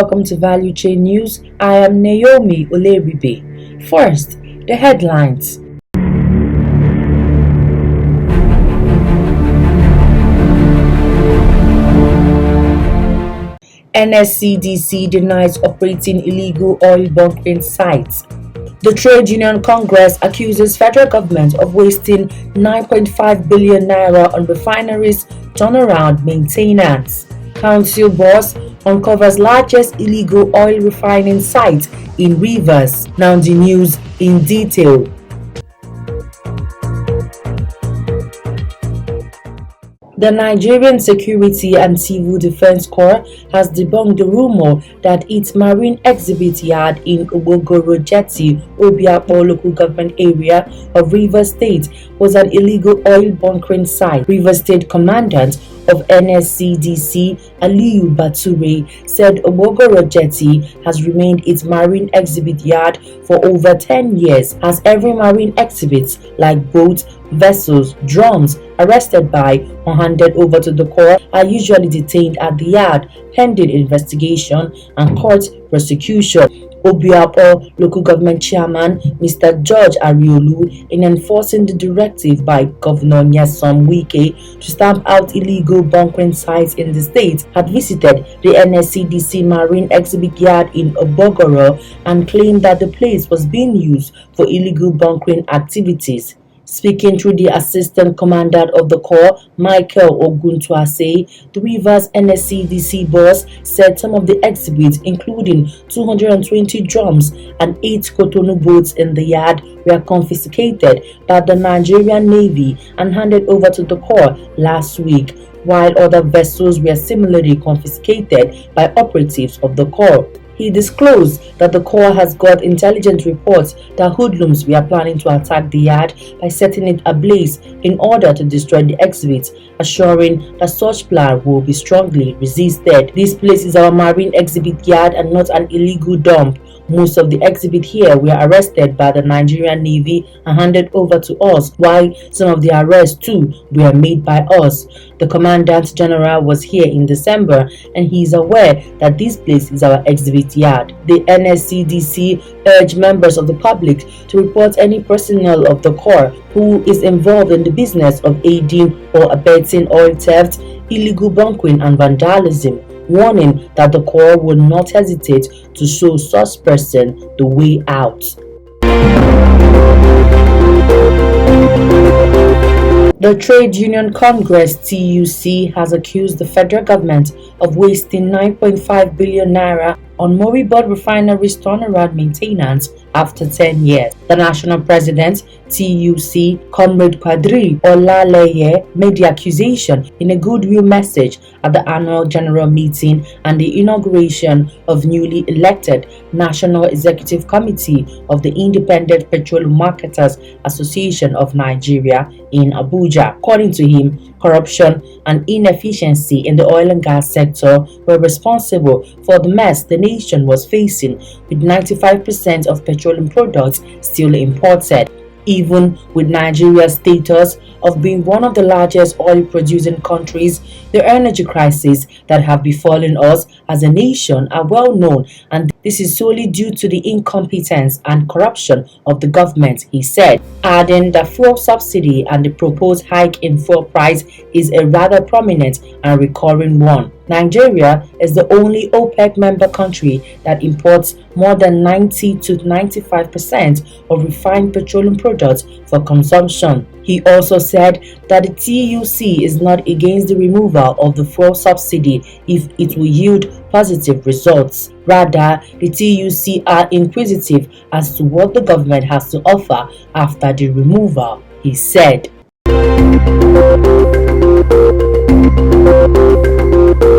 welcome to Valuechain News. I am Naomi Oleribe. First, the headlines. NSCDC denies operating illegal oil bunkering sites. The Trade Union Congress accuses federal government of wasting 9.5 billion naira on refineries turnaround maintenance. Council boss uncovers largest illegal oil refining site in Rivers. Now the news in detail. The Nigerian Security and Civil Defense Corps has debunked the rumor that its marine exhibit yard in Obogoro Jetty, Obiakpo local government area of Rivers State was an illegal oil bunkering site. Rivers State Commandant of NSCDC, Aliyu Bature, said Obogoro Jetty has remained its marine exhibit yard for over 10 years, as every marine exhibit like boats, vessels, drums arrested by or handed over to the Corps are usually detained at the yard pending investigation and court prosecution. Obiakpo local government chairman Mr. George Ariolu, in enforcing the directive by Governor Nyesom Wike to stamp out illegal bunkering sites in the state, had visited the NSCDC Marine Exhibit Yard in Obogoro and claimed that the place was being used for illegal bunkering activities. Speaking through the Assistant Commandant of the Corps, Michael Oguntuase, the Rivers NSCDC boss said some of the exhibits, including 220 drums and 8 Cotonou boats in the yard, were confiscated by the Nigerian Navy and handed over to the Corps last week, while other vessels were similarly confiscated by operatives of the Corps. He disclosed that the Corps has got intelligence reports that hoodlums were planning to attack the yard by setting it ablaze in order to destroy the exhibit, assuring that such plan will be strongly resisted. This place is our marine exhibit yard and not an illegal dump. Most of the exhibit here were arrested by the Nigerian Navy and handed over to us, while some of the arrests too were made by us. The Commandant General was here in December and he is aware that this place is our exhibit yard. The NSCDC urged members of the public to report any personnel of the Corps who is involved in the business of aiding or abetting oil theft, illegal bunkering and vandalism, warning that the Corps would not hesitate to show such person the way out. The Trade Union Congress (TUC) has accused the federal government of wasting 9.5 billion naira on moribund refineries turnaround maintenance after 10 years. The national president, TUC, Comrade Quadri Olaleye, made the accusation in a goodwill message at the annual general meeting and the inauguration of newly elected National Executive Committee of the Independent Petroleum Marketers Association of Nigeria in Abuja. According to him, corruption and inefficiency in the oil and gas sector were responsible for the mess the nation was facing, with 95% of petroleum products still imported. Even with Nigeria's status of being one of the largest oil-producing countries, the energy crises that have befallen us as a nation are well known, and this is solely due to the incompetence and corruption of the government, he said, adding that fuel subsidy and the proposed hike in fuel price is a rather prominent and recurring one. Nigeria is the only OPEC member country that imports more than 90 to 95% of refined petroleum products for consumption. He also said that the TUC is not against the removal of the fuel subsidy if it will yield positive results. Rather, the TUC are inquisitive as to what the government has to offer after the removal, he said.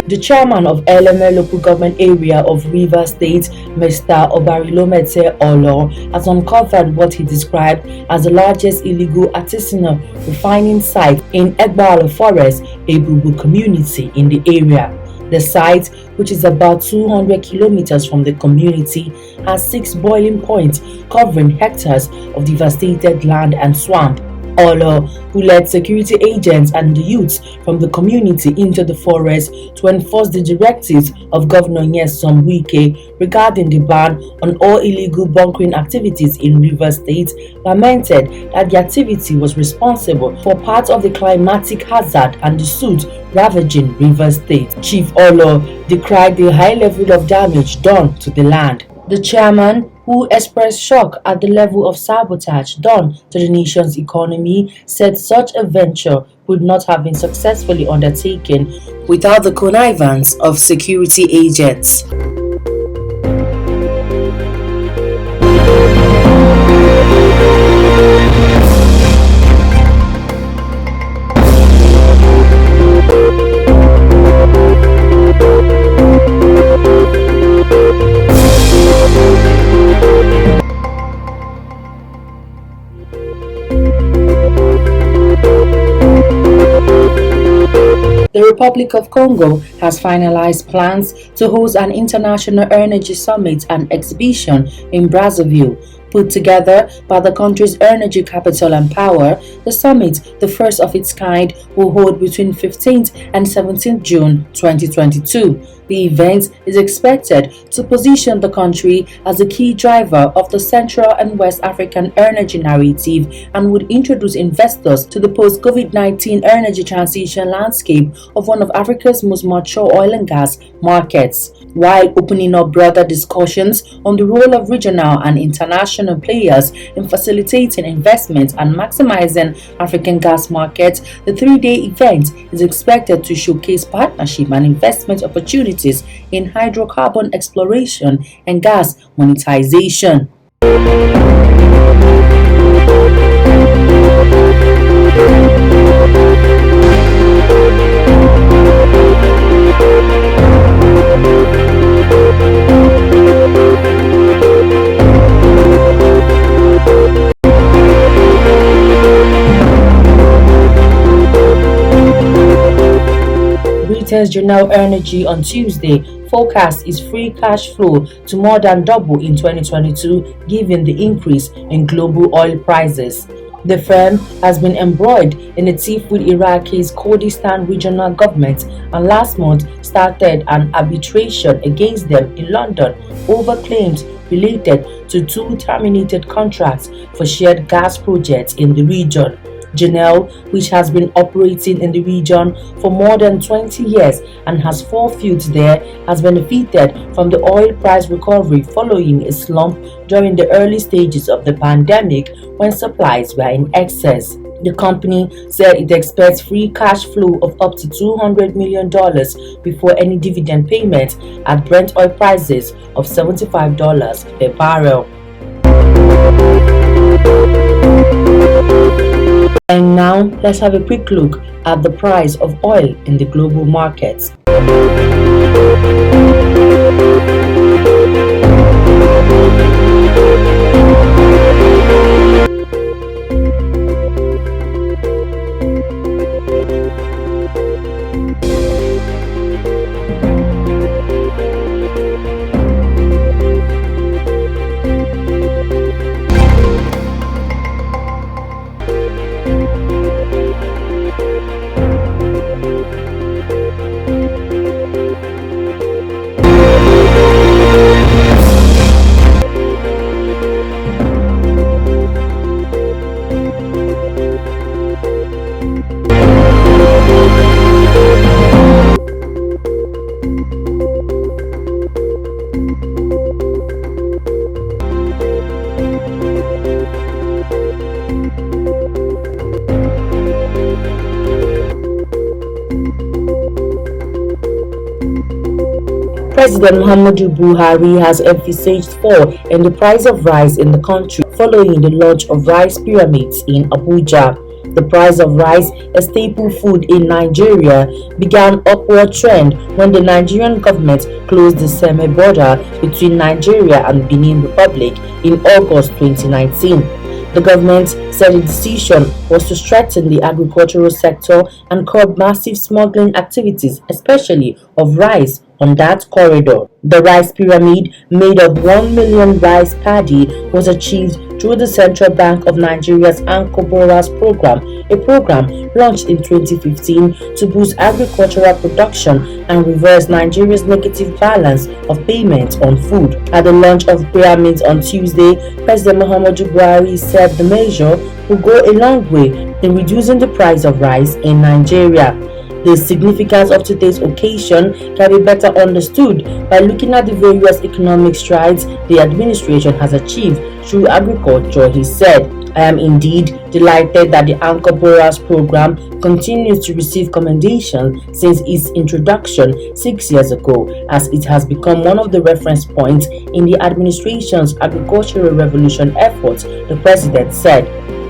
The chairman of Eleme local government area of Rivers State, Mr. Obarilomete Olo, has uncovered what he described as the largest illegal artisanal refining site in Egbala Forest, a Bubu community in the area. The site, which is about 200 kilometers from the community, has 6 boiling points covering hectares of devastated land and swamp. Olo, who led security agents and the youths from the community into the forest to enforce the directives of Governor Nyesom Wike regarding the ban on all illegal bunkering activities in Rivers State, lamented that the activity was responsible for part of the climatic hazard and the soot ravaging Rivers State. Chief Olo decried the high level of damage done to the land. The chairman, who expressed shock at the level of sabotage done to the nation's economy, said such a venture would not have been successfully undertaken without the connivance of security agents. The Republic of Congo has finalized plans to host an international energy summit and exhibition in Brazzaville. Put together by the country's energy capital and power, the summit, the first of its kind, will hold between 15th and 17th June 2022. The event is expected to position the country as a key driver of the Central and West African energy narrative and would introduce investors to the post-COVID-19 energy transition landscape of one of Africa's most mature oil and gas markets, while opening up broader discussions on the role of regional and international players in facilitating investment and maximizing African gas markets. The three-day event is expected to showcase partnership and investment opportunities in hydrocarbon exploration and gas monetization. General Energy on Tuesday forecast is free cash flow to more than double in 2022 given the increase in global oil prices. The firm has been embroiled in a tiff with Iraq's Kurdistan regional government and last month started an arbitration against them in London over claims related to two terminated contracts for shared gas projects in the region. Genel, which has been operating in the region for more than 20 years and has 4 fields there, has benefited from the oil price recovery following a slump during the early stages of the pandemic when supplies were in excess. The company said it expects free cash flow of up to $200 million before any dividend payment at Brent oil prices of $75 per barrel. And now, let's have a quick look at the price of oil in the global markets. President Muhammadu Buhari has emphasized fall in the price of rice in the country following the launch of rice pyramids in Abuja. The price of rice, a staple food in Nigeria, began upward trend when the Nigerian government closed the Seme border between Nigeria and Benin Republic in August 2019. The government said the decision was to strengthen the agricultural sector and curb massive smuggling activities, especially of rice, on that corridor. The rice pyramid, made of 1 million rice paddy, was achieved through the Central Bank of Nigeria's Anchor Borers program, a program launched in 2015 to boost agricultural production and reverse Nigeria's negative balance of payments on food. At the launch of pyramids on Tuesday, President Muhammadu Buhari said the measure will go a long way in reducing the price of rice in Nigeria. The significance of today's occasion can be better understood by looking at the various economic strides the administration has achieved through agriculture, he said. I am indeed delighted that the Anchor Borers program continues to receive commendation since its introduction 6 years ago, as it has become one of the reference points in the administration's agricultural revolution efforts, the president said.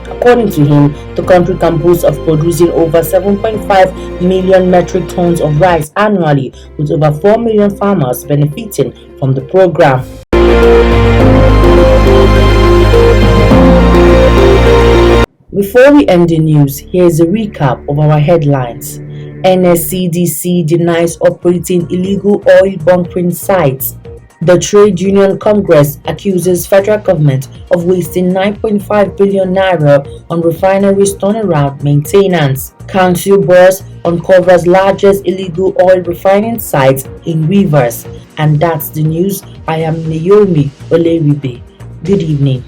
According to him, the country can boast of producing over 7.5 million metric tons of rice annually, with over 4 million farmers benefiting from the program. Before we end the news, here is a recap of our headlines. NSCDC denies operating illegal oil bunkering sites. The Trade Union Congress accuses federal government of wasting 9.5 billion naira on refineries turnaround maintenance. Council boss uncovers largest illegal oil refining sites in Rivers. And that's the news. I am Naomi Oleribe. Good evening.